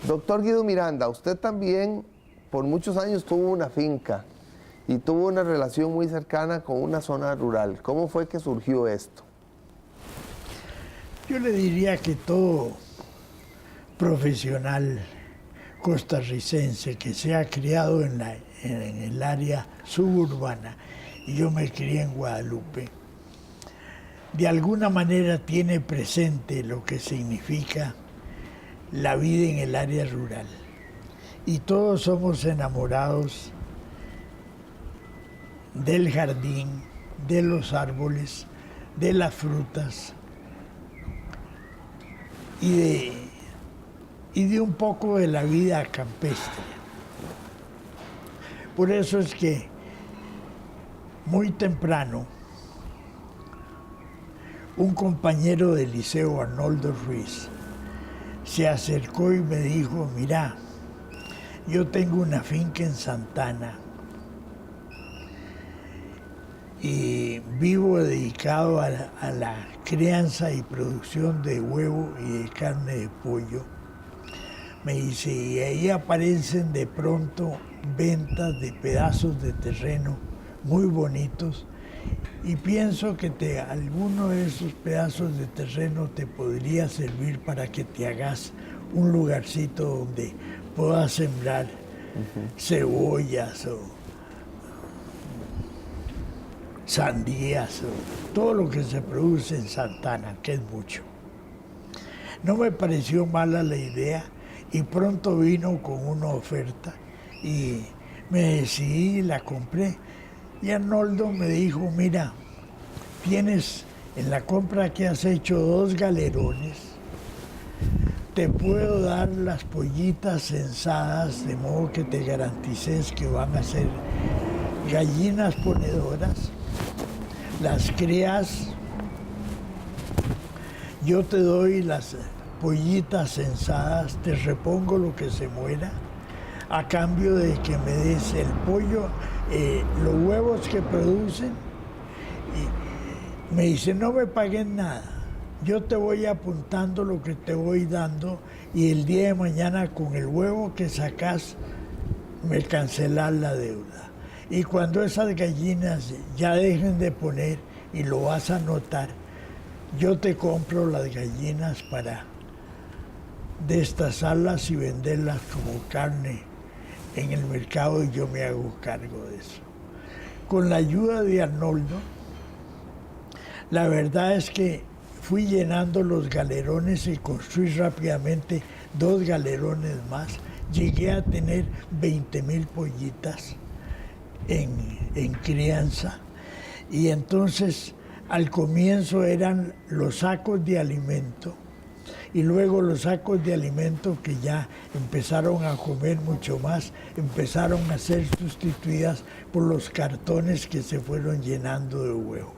Doctor Guido Miranda, usted también por muchos años tuvo una finca y tuvo una relación muy cercana con una zona rural. ¿Cómo fue que surgió esto? Yo le diría que todo profesional costarricense que se ha criado en el área suburbana, y yo me crié en Guadalupe, de alguna manera tiene presente lo que significa la vida en el área rural. Y todos somos enamorados del jardín, de los árboles, de las frutas y de un poco de la vida campestre. Por eso es que muy temprano un compañero del liceo, Arnoldo Ruiz, se acercó y me dijo: mira, yo tengo una finca en Santana y vivo dedicado a la crianza y producción de huevo y de carne de pollo. Me dice, y ahí aparecen de pronto ventas de pedazos de terreno muy bonitos, y pienso que alguno de esos pedazos de terreno te podría servir para que te hagas un lugarcito donde puedas sembrar cebollas o sandías o todo lo que se produce en Santana, que es mucho. No me pareció mala la idea y pronto vino con una oferta y me decidí y la compré. Y Arnoldo me dijo, mira, tienes en la compra que has hecho 2 galerones, te puedo dar las pollitas censadas, de modo que te garantices que van a ser gallinas ponedoras, las crías, yo te doy las pollitas censadas, te repongo lo que se muera, a cambio de que me des el pollo, los huevos que producen. Y me dice, no me paguen nada, yo te voy apuntando lo que te voy dando y el día de mañana con el huevo que sacas me cancelas la deuda. Y cuando esas gallinas ya dejen de poner, y lo vas a notar, yo te compro las gallinas para destazarlas y venderlas como carne en el mercado y yo me hago cargo de eso. Con la ayuda de Arnoldo, la verdad es que fui llenando los galerones y construí rápidamente 2 galerones más. Llegué a tener 20,000 pollitas en crianza. Y entonces, al comienzo eran los sacos de alimento, y luego los sacos de alimento que ya empezaron a comer mucho más, empezaron a ser sustituidas por los cartones que se fueron llenando de huevo.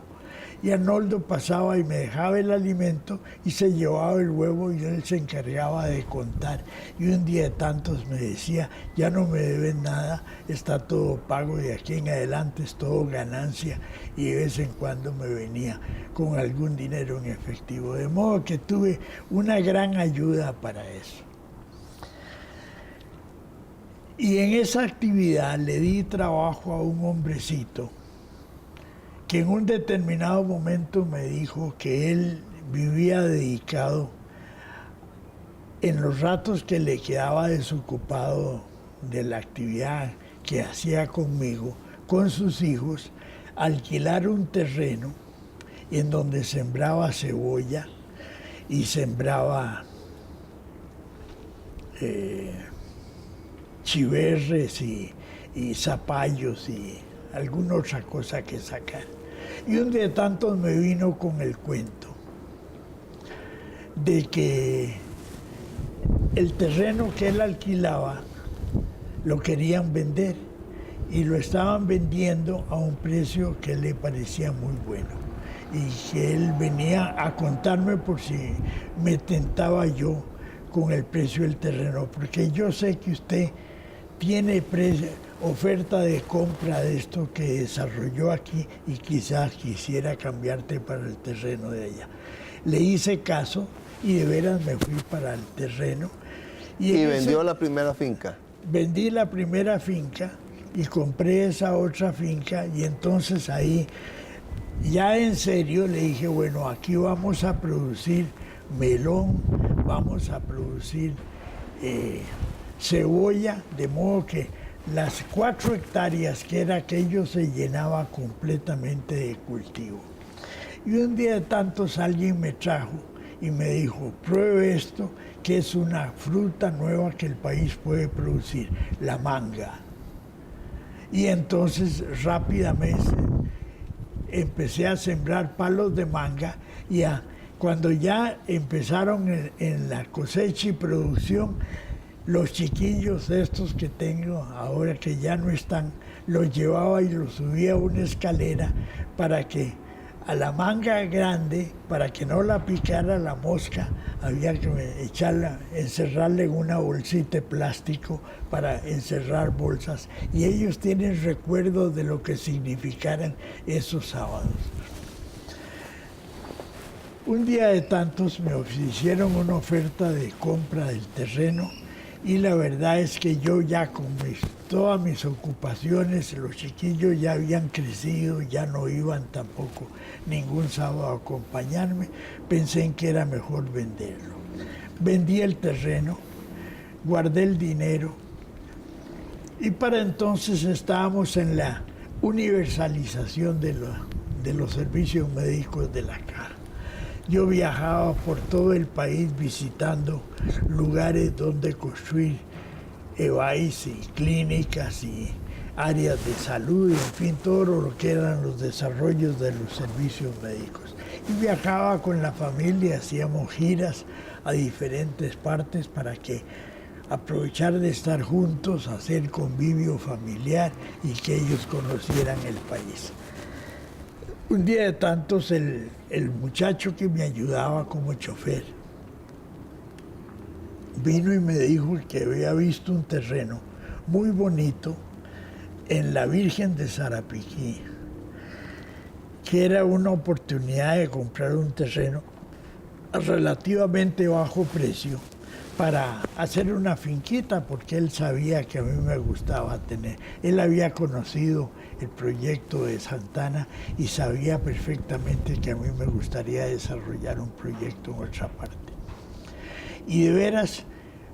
Y Arnoldo pasaba y me dejaba el alimento y se llevaba el huevo y él se encargaba de contar. Y un día de tantos me decía, ya no me deben nada, está todo pago, de aquí en adelante es todo ganancia. Y de vez en cuando me venía con algún dinero en efectivo. De modo que tuve una gran ayuda para eso. Y en esa actividad le di trabajo a un hombrecito que en un determinado momento me dijo que él vivía dedicado, en los ratos que le quedaba desocupado de la actividad que hacía conmigo, con sus hijos, alquilar un terreno en donde sembraba cebolla y sembraba chiverres y zapallos y alguna otra cosa que sacar. Y un día de tantos me vino con el cuento de que el terreno que él alquilaba lo querían vender y lo estaban vendiendo a un precio que le parecía muy bueno y que él venía a contarme por si me tentaba yo con el precio del terreno, porque yo sé que usted tiene oferta de compra de esto que desarrolló aquí y quizás quisiera cambiarte para el terreno de allá. Le hice caso y de veras me fui para el terreno ¿Y vendió la primera finca? Vendí la primera finca y compré esa otra finca, y entonces ahí ya en serio le dije, bueno, aquí vamos a producir melón, vamos a producir cebolla, de modo que las 4 hectáreas que era aquello se llenaba completamente de cultivo. Y un día de tantos alguien me trajo y me dijo, pruebe esto, que es una fruta nueva que el país puede producir, la manga. Y entonces rápidamente empecé a sembrar palos de manga, y cuando ya empezaron en la cosecha y producción, los chiquillos estos que tengo ahora que ya no están, los llevaba y los subía a una escalera para que a la manga grande, para que no la picara la mosca, había que echarla, encerrarla en una bolsita de plástico para encerrar bolsas. Y ellos tienen recuerdos de lo que significaran esos sábados. Un día de tantos me hicieron una oferta de compra del terreno, y la verdad es que yo ya con todas mis ocupaciones, los chiquillos ya habían crecido, ya no iban tampoco ningún sábado a acompañarme, pensé en que era mejor venderlo. Vendí el terreno, guardé el dinero, y para entonces estábamos en la universalización de los servicios médicos de la caja. Yo viajaba por todo el país visitando lugares donde construir EVAIS y clínicas y áreas de salud, en fin, todo lo que eran los desarrollos de los servicios médicos. Y viajaba con la familia, hacíamos giras a diferentes partes para que aprovechar de estar juntos, hacer convivio familiar y que ellos conocieran el país. Un día de tantos, el muchacho que me ayudaba como chofer vino y me dijo que había visto un terreno muy bonito en la Virgen de Sarapiquí, que era una oportunidad de comprar un terreno a relativamente bajo precio para hacer una finquita, porque él sabía que a mí me gustaba tener. Él había conocido el proyecto de Santana y sabía perfectamente que a mí me gustaría desarrollar un proyecto en otra parte. Y de veras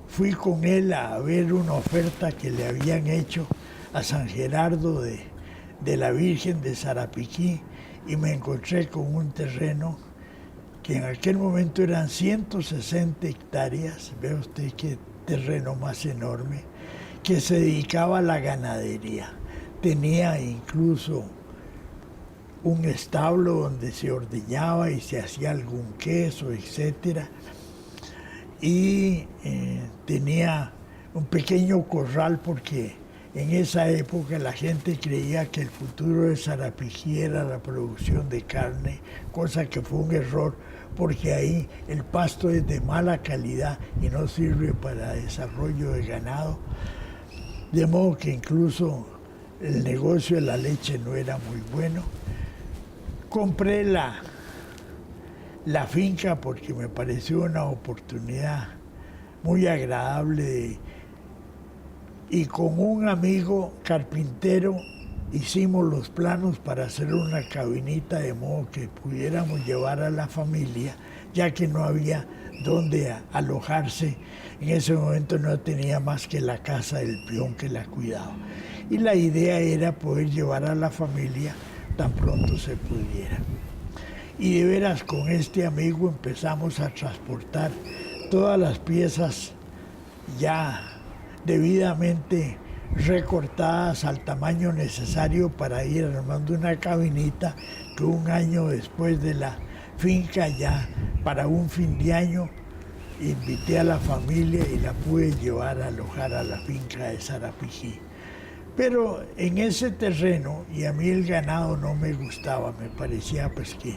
fui con él a ver una oferta que le habían hecho a San Gerardo de la Virgen de Sarapiquí, y me encontré con un terreno que en aquel momento eran 160 hectáreas, ve usted qué terreno más enorme, que se dedicaba a la ganadería. Tenía incluso un establo donde se ordeñaba y se hacía algún queso, etcétera. Y tenía un pequeño corral, porque en esa época la gente creía que el futuro de Sarapiquí era la producción de carne, cosa que fue un error, porque ahí el pasto es de mala calidad y no sirve para desarrollo de ganado, de modo que incluso el negocio de la leche no era muy bueno. Compré la finca porque me pareció una oportunidad muy agradable, y con un amigo carpintero hicimos los planos para hacer una cabinita de modo que pudiéramos llevar a la familia, ya que no había dónde alojarse. En ese momento no tenía más que la casa del peón que la cuidaba. Y la idea era poder llevar a la familia tan pronto se pudiera. Y de veras con este amigo empezamos a transportar todas las piezas ya debidamente recortadas al tamaño necesario para ir armando una cabinita que un año después de la finca, ya para un fin de año, invité a la familia y la pude llevar a alojar a la finca de Sarapiquí. Pero en ese terreno, y a mí el ganado no me gustaba, me parecía pues que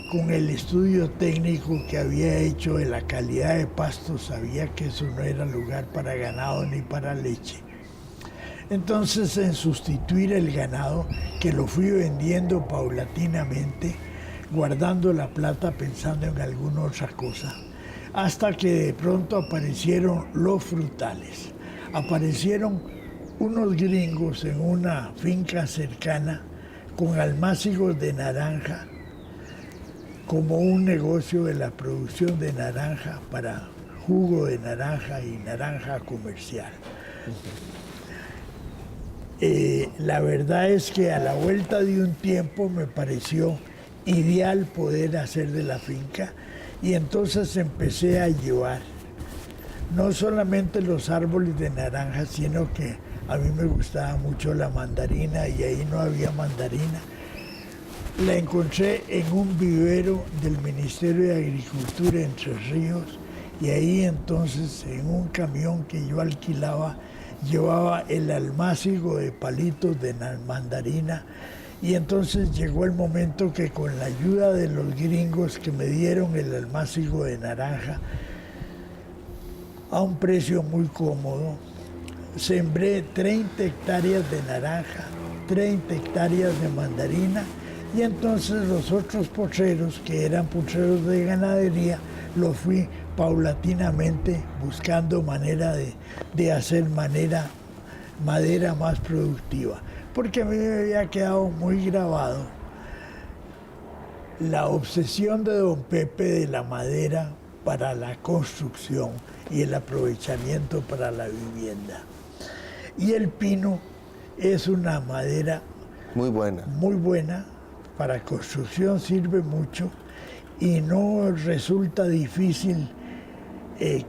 con el estudio técnico que había hecho de la calidad de pasto, sabía que eso no era lugar para ganado ni para leche. Entonces, en sustituir el ganado, que lo fui vendiendo paulatinamente, guardando la plata pensando en alguna otra cosa, hasta que de pronto aparecieron los frutales. Aparecieron unos gringos en una finca cercana con almácigos de naranja, como un negocio de la producción de naranja para jugo de naranja y naranja comercial. La verdad es que a la vuelta de un tiempo me pareció ideal poder hacer de la finca, y entonces empecé a llevar no solamente los árboles de naranja, sino que a mí me gustaba mucho la mandarina, y ahí no había mandarina. La encontré en un vivero del Ministerio de Agricultura en Entre Ríos, y ahí entonces en un camión que yo alquilaba llevaba el almácigo de palitos de mandarina, y entonces llegó el momento que con la ayuda de los gringos que me dieron el almácigo de naranja a un precio muy cómodo, sembré 30 hectáreas de naranja, 30 hectáreas de mandarina, y entonces los otros potreros, que eran potreros de ganadería, los fui paulatinamente buscando manera de hacer madera más productiva. Porque a mí me había quedado muy grabado la obsesión de don Pepe de la madera para la construcción y el aprovechamiento para la vivienda. Y el pino es una madera muy buena, para construcción sirve mucho y no resulta difícil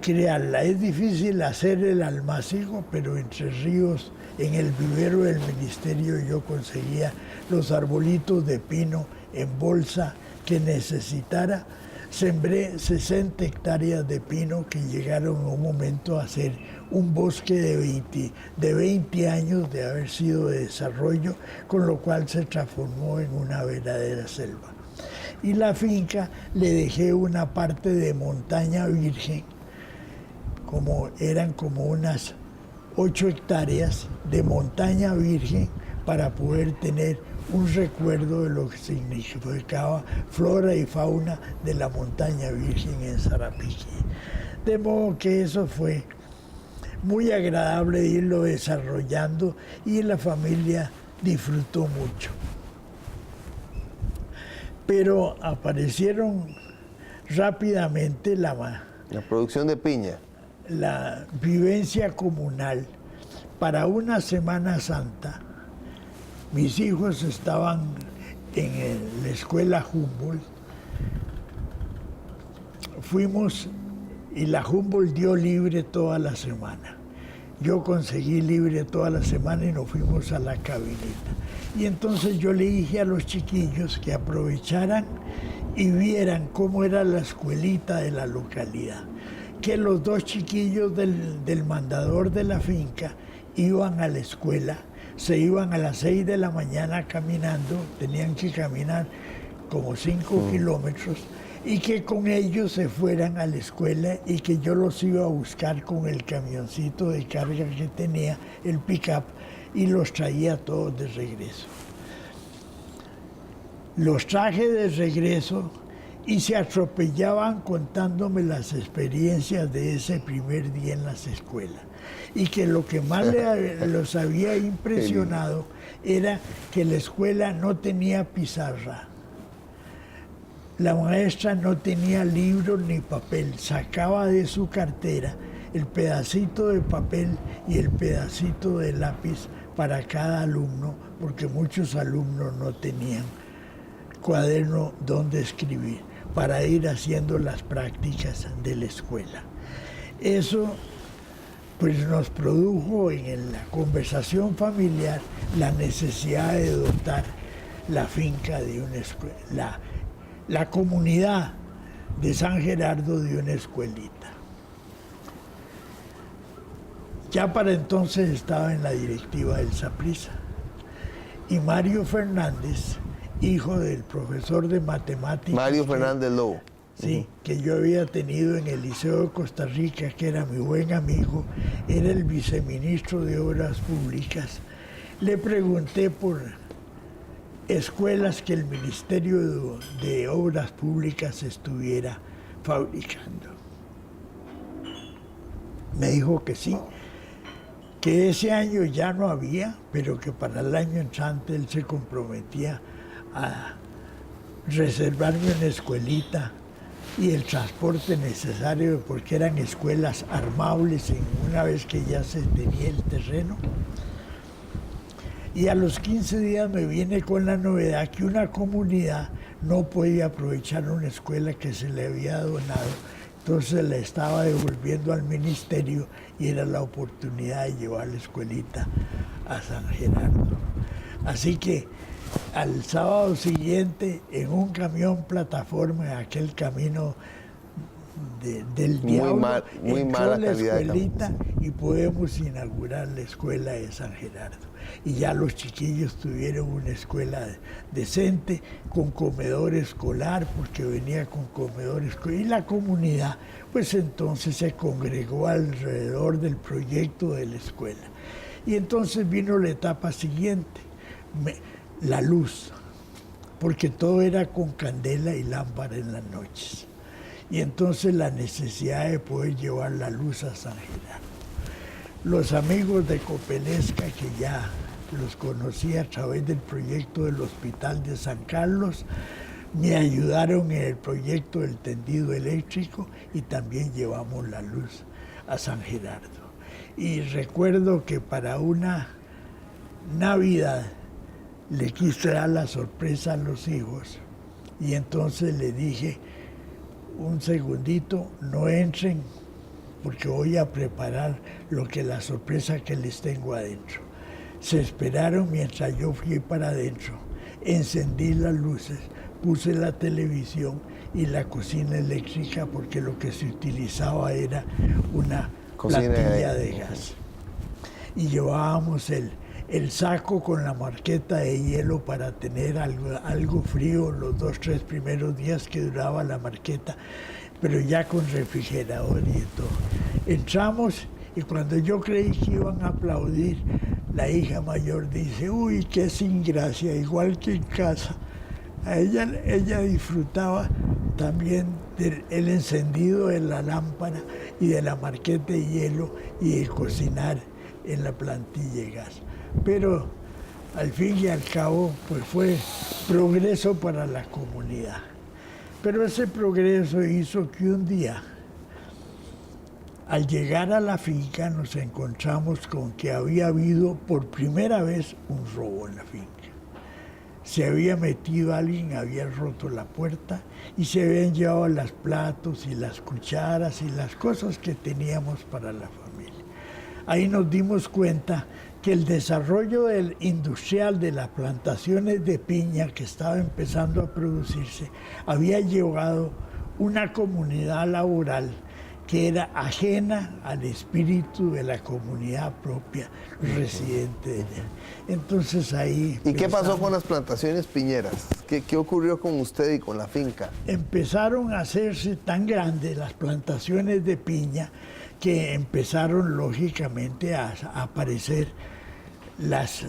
crearla. Es difícil hacer el almácigo, pero Entre Ríos, en el vivero del ministerio, yo conseguía los arbolitos de pino en bolsa que necesitara. Sembré 60 hectáreas de pino que llegaron en un momento a ser un bosque de 20 años de haber sido de desarrollo, con lo cual se transformó en una verdadera selva. Y la finca le dejé una parte de montaña virgen, eran como unas 8 hectáreas de montaña virgen, para poder tener un recuerdo de lo que significaba flora y fauna de la montaña virgen en Sarapiquí. De modo que eso fue muy agradable irlo desarrollando, y la familia disfrutó mucho. Pero aparecieron rápidamente la producción de piña, la vivencia comunal. Para una Semana Santa, mis hijos estaban en la escuela Humboldt. Fuimos y la Humboldt dio libre toda la semana. Yo conseguí libre toda la semana y nos fuimos a la Cabineta. Y entonces yo le dije a los chiquillos que aprovecharan y vieran cómo era la escuelita de la localidad. Que los dos chiquillos del mandador de la finca iban a la escuela, se iban a las 6 de la mañana caminando, tenían que caminar como 5 kilómetros, y que con ellos se fueran a la escuela, y que yo los iba a buscar con el camioncito de carga que tenía, el pick-up, y los traía todos de regreso. Los traje de regreso y se atropellaban contándome las experiencias de ese primer día en las escuelas. Y que lo que más los había impresionado era que la escuela no tenía pizarra. La maestra no tenía libros ni papel, sacaba de su cartera el pedacito de papel y el pedacito de lápiz para cada alumno, porque muchos alumnos no tenían cuaderno donde escribir, para ir haciendo las prácticas de la escuela. Eso pues nos produjo en la conversación familiar la necesidad de dotar la finca de una escuela, la comunidad de San Gerardo de una escuelita. Ya para entonces estaba en la directiva del Saprissa, y Mario Fernández, hijo del profesor de matemáticas. Mario Fernández Lobo. Sí, que yo había tenido en el Liceo de Costa Rica, que era mi buen amigo, era el viceministro de Obras Públicas. Le pregunté por escuelas que el Ministerio de Obras Públicas estuviera fabricando. Me dijo que sí, que ese año ya no había, pero que para el año entrante él se comprometía a reservarme una escuelita y el transporte necesario, porque eran escuelas armables una vez que ya se tenía el terreno. Y a los 15 días me viene con la novedad que una comunidad no podía aprovechar una escuela que se le había donado, entonces la estaba devolviendo al ministerio y era la oportunidad de llevar la escuelita a San Gerardo. Así que al sábado siguiente, en un camión plataforma, en aquel camino del diablo, muy mala la calidad escuelita y podemos inaugurar la escuela de San Gerardo. Y ya los chiquillos tuvieron una escuela decente, con comedor escolar, porque venía con comedor escolar. Y la comunidad, pues entonces se congregó alrededor del proyecto de la escuela. Y entonces vino la etapa siguiente, la luz, porque todo era con candela y lámpara en las noches. Y entonces la necesidad de poder llevar la luz a San Gerardo. Los amigos de Copelesca, que ya los conocí a través del proyecto del Hospital de San Carlos, me ayudaron en el proyecto del tendido eléctrico y también llevamos la luz a San Gerardo. Y recuerdo que para una Navidad le quise dar la sorpresa a los hijos y entonces le dije, un segundito, no entren porque voy a preparar la sorpresa que les tengo adentro. Se esperaron mientras yo fui para adentro, encendí las luces, puse la televisión y la cocina eléctrica porque lo que se utilizaba era una platilla de gas. Y llevábamos el saco con la marqueta de hielo para tener algo frío los 2 o 3 primeros días que duraba la marqueta, pero ya con refrigerador y todo. Entramos y cuando yo creí que iban a aplaudir, la hija mayor dice, uy, qué sin gracia, igual que en casa. Ella disfrutaba también del encendido de la lámpara y de la marqueta de hielo y de cocinar en la plantilla de gas. Pero al fin y al cabo, pues fue progreso para la comunidad. Pero ese progreso hizo que un día, al llegar a la finca, nos encontramos con que había habido por primera vez un robo en la finca. Se había metido alguien, había roto la puerta y se habían llevado los platos y las cucharas y las cosas que teníamos para la familia. Ahí nos dimos cuenta que el desarrollo industrial de las plantaciones de piña que estaba empezando a producirse había llevado una comunidad laboral que era ajena al espíritu de la comunidad propia residente de ella. Entonces ahí... ¿Y qué pasó con las plantaciones piñeras? ¿Qué ocurrió con usted y con la finca? Empezaron a hacerse tan grandes las plantaciones de piña que empezaron lógicamente a aparecer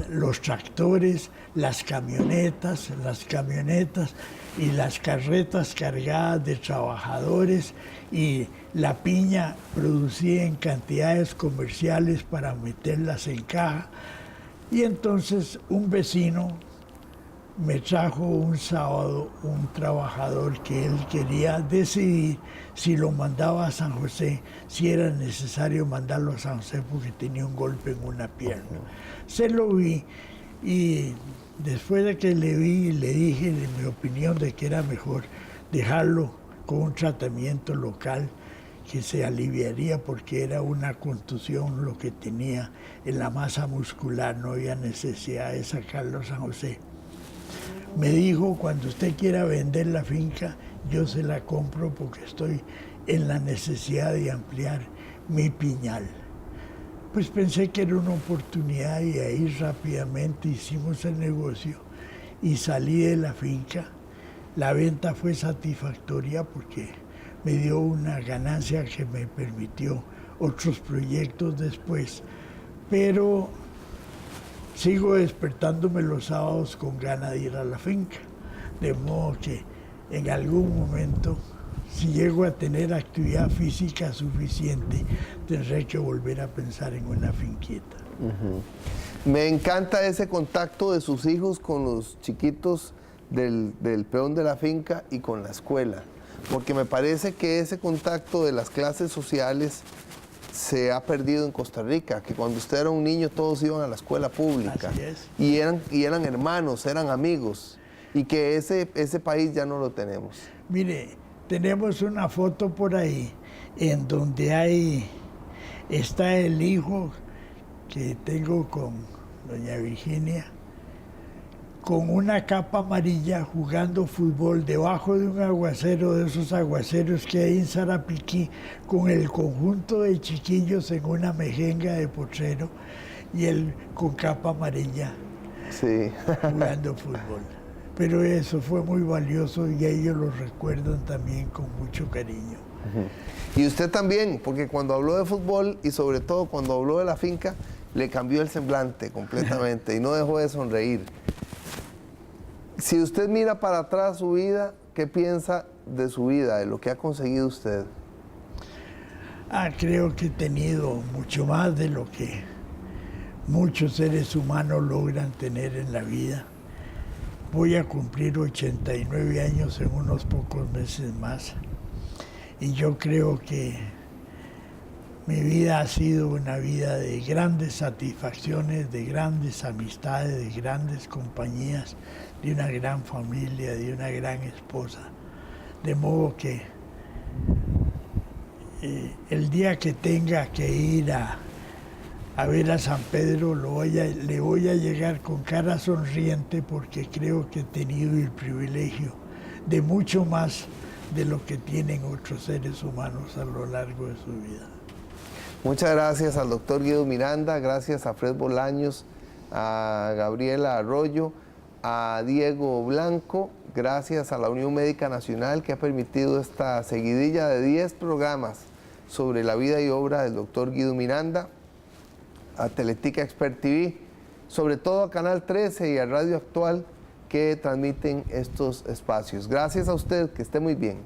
los tractores, las camionetas y las carretas cargadas de trabajadores y la piña producida en cantidades comerciales para meterlas en caja. Y entonces un vecino me trajo un sábado un trabajador que él quería decidir si lo mandaba a San José, si era necesario mandarlo a San José porque tenía un golpe en una pierna. Se lo vi y después de que le vi, le dije de mi opinión de que era mejor dejarlo con un tratamiento local que se aliviaría porque era una contusión lo que tenía en la masa muscular, no había necesidad de sacarlo a San José. Me dijo, cuando usted quiera vender la finca, yo se la compro porque estoy en la necesidad de ampliar mi piñal. Pues pensé que era una oportunidad y ahí rápidamente hicimos el negocio y salí de la finca. La venta fue satisfactoria porque me dio una ganancia que me permitió otros proyectos después, pero sigo despertándome los sábados con ganas de ir a la finca, de modo que en algún momento si llego a tener actividad física suficiente, tendré que volver a pensar en una finquita. Me encanta ese contacto de sus hijos con los chiquitos del peón de la finca y con la escuela, porque me parece que ese contacto de las clases sociales se ha perdido en Costa Rica, que cuando usted era un niño todos iban a la escuela pública. Así es. y eran hermanos, eran amigos, y que ese país ya no lo tenemos. Mire, tenemos una foto por ahí en donde está el hijo que tengo con doña Virginia, con una capa amarilla jugando fútbol debajo de un aguacero, de esos aguaceros que hay en Sarapiquí, con el conjunto de chiquillos en una mejenga de potrero y él con capa amarilla Sí. jugando fútbol. Pero eso fue muy valioso y ellos lo recuerdan también con mucho cariño. Y usted también, porque cuando habló de fútbol y sobre todo cuando habló de la finca, le cambió el semblante completamente y no dejó de sonreír. Si usted mira para atrás su vida, ¿qué piensa de su vida, de lo que ha conseguido usted? Creo que he tenido mucho más de lo que muchos seres humanos logran tener en la vida. Voy a cumplir 89 años en unos pocos meses más. Y yo creo que mi vida ha sido una vida de grandes satisfacciones, de grandes amistades, de grandes compañías, de una gran familia, de una gran esposa. De modo que el día que tenga que ir a ver a San Pedro le voy a llegar con cara sonriente porque creo que he tenido el privilegio de mucho más de lo que tienen otros seres humanos a lo largo de su vida. Muchas gracias al doctor Guido Miranda, gracias a Fred Bolaños, a Gabriela Arroyo, a Diego Blanco, gracias a la Unión Médica Nacional que ha permitido esta seguidilla de 10 programas sobre la vida y obra del doctor Guido Miranda, a Teletica Expert TV, sobre todo a Canal 13 y a Radio Actual que transmiten estos espacios. Gracias a usted, que esté muy bien.